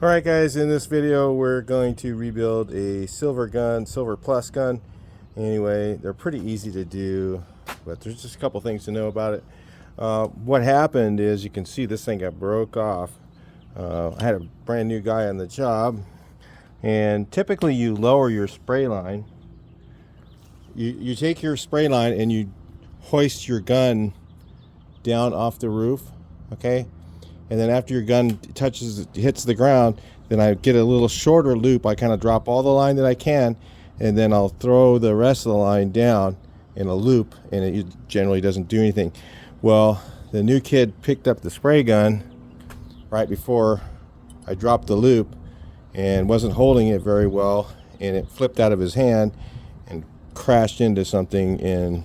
Alright guys, in this video we're going to rebuild a silver plus gun. Anyway, they're pretty easy to do, but there's just a couple things to know about it. What happened is, you can see this thing got broke off. I had a brand new guy on the job, and typically you lower your spray line. You take your spray line and you hoist your gun down off the roof, okay? And then after your gun hits the ground, then I get a little shorter loop. I kind of drop all the line that I can, and then I'll throw the rest of the line down in a loop, and it generally doesn't do anything. Well, the new kid picked up the spray gun right before I dropped the loop and wasn't holding it very well, and it flipped out of his hand and crashed into something and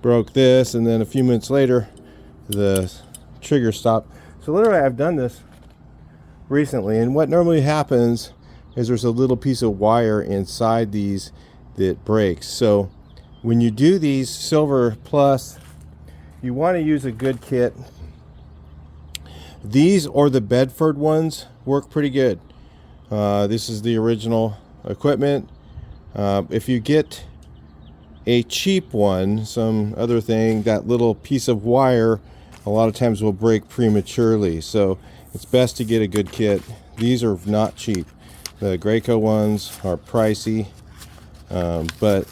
broke this, and then a few minutes later the trigger stopped. So literally I've done this recently, and what normally happens is there's a little piece of wire inside these that breaks. So when you do these silver plus, you want to use a good kit. These or the Bedford ones work pretty good. This is the original equipment. If you get a cheap one, some other thing, that little piece of wire a lot of times will break prematurely, so it's best to get a good kit. These are not cheap. The Graco ones are pricey, but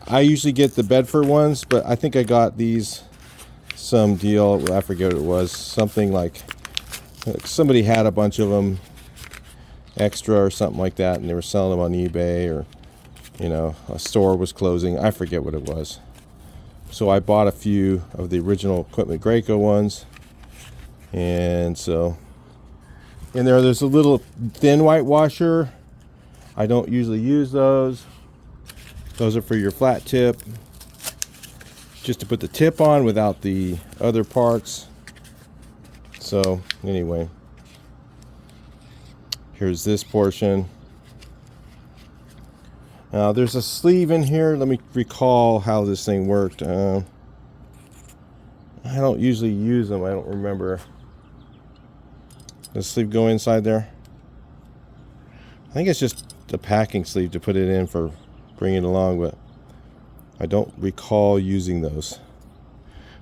I usually get the Bedford ones, but I think I got these some deal. I forget what it was, something like somebody had a bunch of them extra or something like that, and they were selling them on eBay, or you know, a store was closing. I forget what it was. So I bought a few of the original equipment Graco ones, and so in there's a little thin white washer. I don't usually use those. Those are for your flat tip, just to put the tip on without the other parts. So anyway, here's this portion. Now there's a sleeve in here. Let me recall how this thing worked. I don't usually use them. I don't remember. Does the sleeve go inside there? I think it's just the packing sleeve to put it in for bringing it along, but I don't recall using those.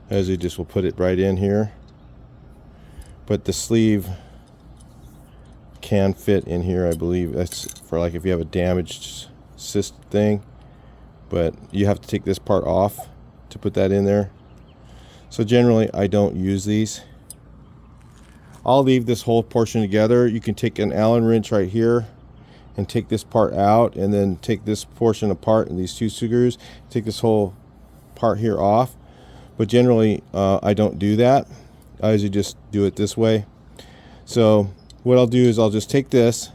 As you just will put it right in here. But the sleeve can fit in here, I believe. That's for like if you have a damaged cyst thing, but you have to take this part off to put that in there. So generally I don't use these. I'll leave this whole portion together. You can take an Allen wrench right here and take this part out, and then take this portion apart, and these two screws, take this whole part here off. But generally I don't do that. I usually just do it this way. So what I'll do is I'll just take this,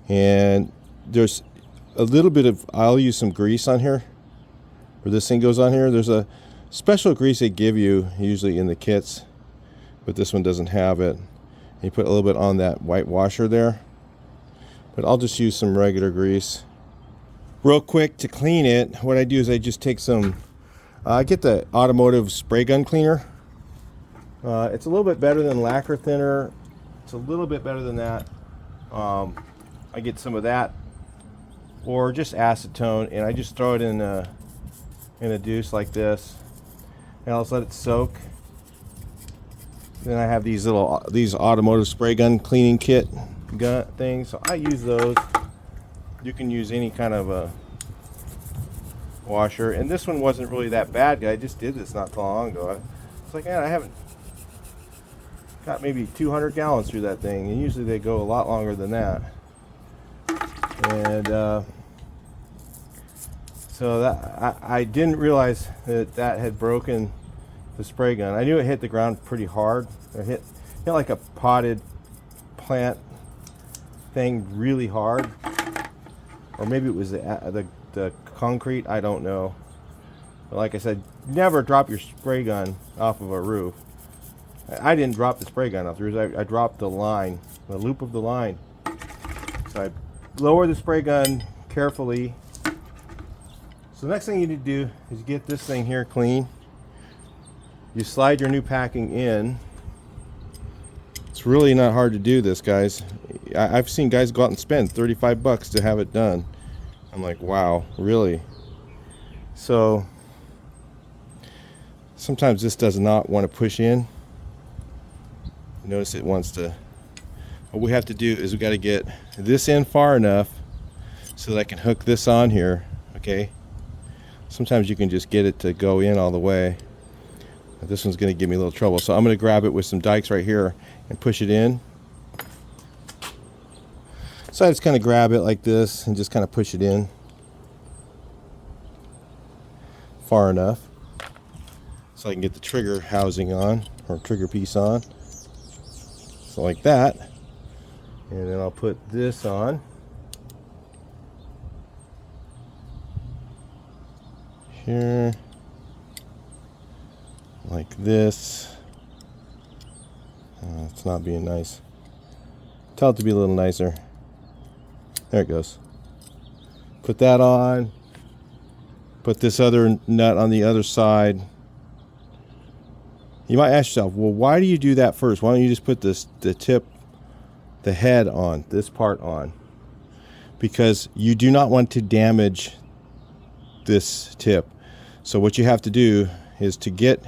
and there's a little bit of, I'll use some grease on here where this thing goes on here. There's a special grease they give you usually in the kits, but this one doesn't have it. And you put a little bit on that white washer there, but I'll just use some regular grease. Real quick to clean it, what I do is I just take some, I get the automotive spray gun cleaner. It's a little bit better than lacquer thinner. It's a little bit better than that. I get some of that, or just acetone, and I just throw it in a deuce like this, and I'll just let it soak. Then I have these automotive spray gun cleaning kit gun things, so I use those. You can use any kind of a washer, and this one wasn't really that bad. I just did this not too long ago. It's like, man, I haven't got maybe 200 gallons through that thing, and usually they go a lot longer than that. And so that I didn't realize that had broken the spray gun. I knew it hit the ground pretty hard. It hit like a potted plant thing really hard, or maybe it was the concrete. I don't know. But like I said, never drop your spray gun off of a roof. I didn't drop the spray gun off the roof. I dropped the line, the loop of the line. So I lower the spray gun carefully. So the next thing you need to do is get this thing here clean. You slide your new packing in. It's It's really not hard to do this, guys. I've seen guys go out and spend 35 bucks to have it done. I'm like, wow, really? So sometimes this does not want to push in. Notice it wants to. What we have to do is we got to get this in far enough so that I can hook this on here. Okay. Sometimes you can just get it to go in all the way. But this one's going to give me a little trouble. So I'm going to grab it with some dikes right here and push it in. So I just kind of grab it like this and just kind of push it in far enough so I can get the trigger housing on, or trigger piece on. So like that. And then I'll put this on. Here. Like this. It's not being nice. Tell it to be a little nicer. There it goes. Put that on. Put this other nut on the other side. You might ask yourself, well, why do you do that first? Why don't you just put the tip, the head on, this part on? Because you do not want to damage this tip. So what you have to do is to get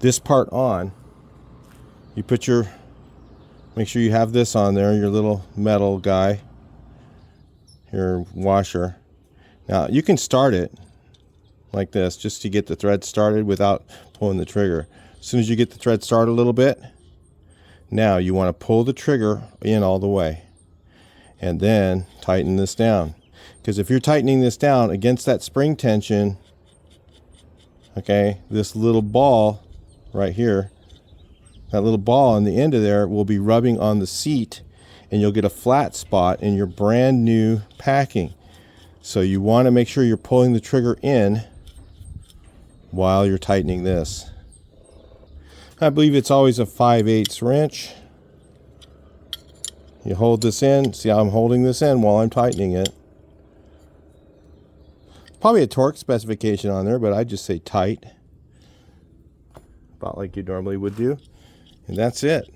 this part on, you put your, make sure you have this on there, your little metal guy, your washer. Now you can start it like this just to get the thread started without pulling the trigger. As soon as you get the thread started a little bit, now you want to pull the trigger in all the way and then tighten this down. Because if you're tightening this down against that spring tension, okay, this little ball right here, that little ball on the end of there will be rubbing on the seat, and you'll get a flat spot in your brand new packing. So you want to make sure you're pulling the trigger in while you're tightening this. I believe it's always a 5/8 wrench. You hold this in. See how I'm holding this in while I'm tightening it. Probably a torque specification on there, but I just say tight. About like you normally would do. And that's it.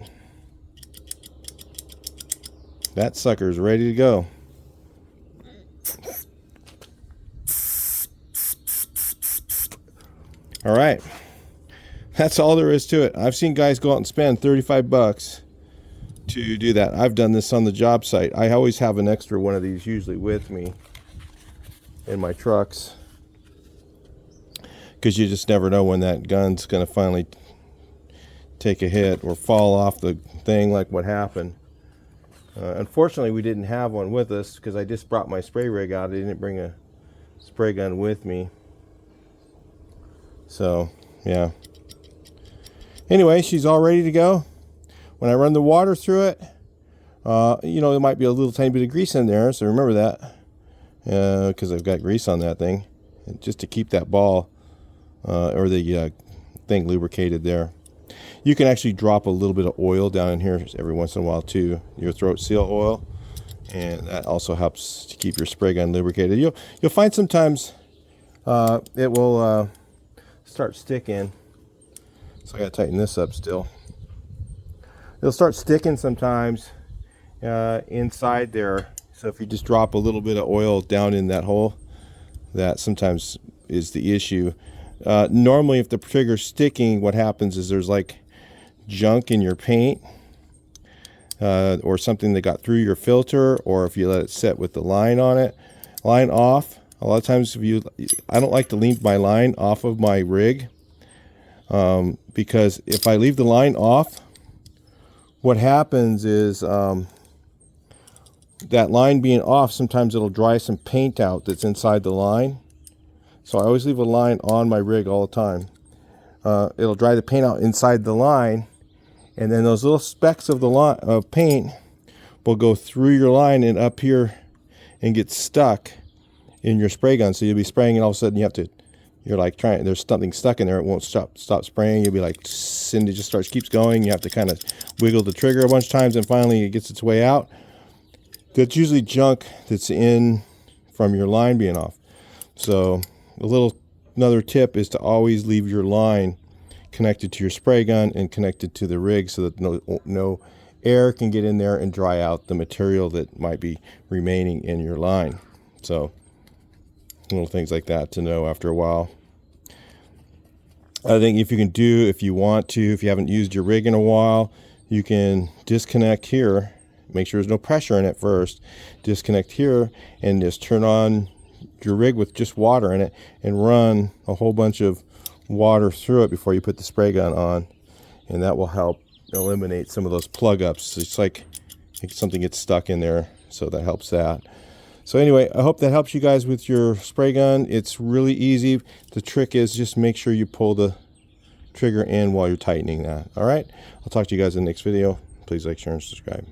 That sucker's ready to go. All right. That's all there is to it. I've seen guys go out and spend 35 bucks to do that. I've done this on the job site. I always have an extra one of these usually with me in my trucks, because you just never know when that gun's going to finally take a hit or fall off the thing like what happened. Unfortunately, we didn't have one with us because I just brought my spray rig out. I didn't bring a spray gun with me. So, yeah. Anyway, she's all ready to go. When I run the water through it, you know, there might be a little tiny bit of grease in there, so remember that. Because I've got grease on that thing, just to keep that ball or the thing lubricated there. You can actually drop a little bit of oil down in here every once in a while too, your throat seal oil, and that also helps to keep your spray gun lubricated. You'll find sometimes it will start sticking. So I gotta tighten this up still. It'll start sticking sometimes inside there. So if you just drop a little bit of oil down in that hole, that sometimes is the issue. Normally if the trigger's sticking, what happens is there's like junk in your paint or something that got through your filter, or if you let it set with the line on it, line off. A lot of times I don't like to leave my line off of my rig because if I leave the line off, what happens is that line being off, sometimes it'll dry some paint out that's inside the line. So I always leave a line on my rig all the time. It'll dry the paint out inside the line, and then those little specks of the line of paint will go through your line and up here and get stuck in your spray gun. So you'll be spraying and all of a sudden you're like trying, there's something stuck in there, it won't stop spraying. You'll be like, and it just keeps going. You have to kind of wiggle the trigger a bunch of times, and finally it gets its way out. That's usually junk that's in from your line being off. So another tip is to always leave your line connected to your spray gun and connected to the rig so that no air can get in there and dry out the material that might be remaining in your line. So little things like that to know after a while. I think if you want to, if you haven't used your rig in a while, you can disconnect here. Make sure there's no pressure in it first. Disconnect here and just turn on your rig with just water in it and run a whole bunch of water through it before you put the spray gun on, and that will help eliminate some of those plug ups. It's like something gets stuck in there, so that helps that. So anyway, I hope that helps you guys with your spray gun. It's really easy. The trick is just make sure you pull the trigger in while you're tightening that. All right, I'll talk to you guys in the next video. Please like, share, and subscribe.